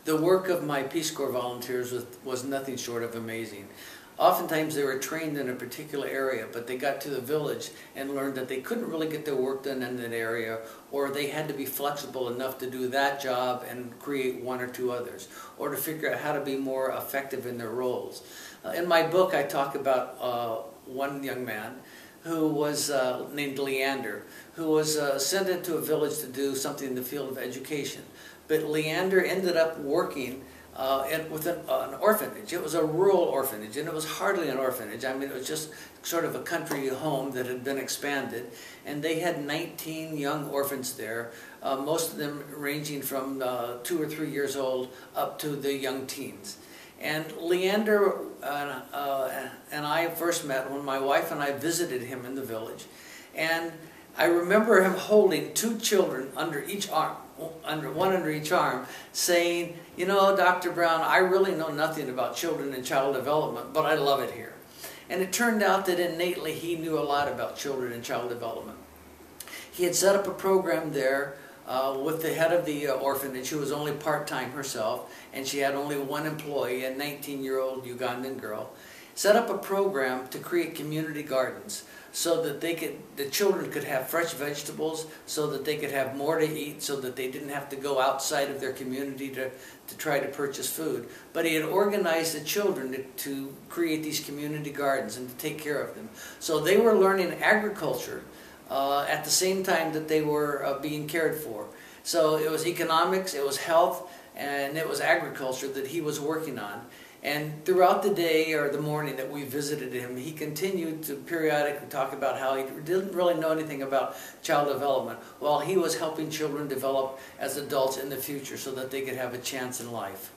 The work of my Peace Corps volunteers was nothing short of amazing. Oftentimes they were trained in a particular area, but they got to the village and learned that they couldn't really get their work done in that area, or they had to be flexible enough to do that job and create one or two others, or to figure out how to be more effective in their roles. In my book I talk about one young man who was named Leander, who was sent into a village to do something in the field of education. But Leander ended up working with an orphanage. It was a rural orphanage, and it was hardly an orphanage. I mean, it was just sort of a country home that had been expanded, and they had 19 young orphans there, most of them ranging from 2 or 3 years old up to the young teens. And Leander and I first met when my wife and I visited him in the village, and I remember him holding 2 children under each arm, one under each arm, saying, "You know, Dr. Brown, I really know nothing about children and child development, but I love it here." And it turned out that innately he knew a lot about children and child development. He had set up a program there with the head of the orphanage, who was only part-time herself, and she had only one employee, a 19-year-old Ugandan girl. Set up a program to create community gardens so that the children could have fresh vegetables, so that they could have more to eat, so that they didn't have to go outside of their community to try to purchase food. But he had organized the children to create these community gardens and to take care of them. So they were learning agriculture at the same time that they were being cared for. So it was economics, it was health, and it was agriculture that he was working on. And throughout the day or the morning that we visited him, he continued to periodically talk about how he didn't really know anything about child development, while he was helping children develop as adults in the future so that they could have a chance in life.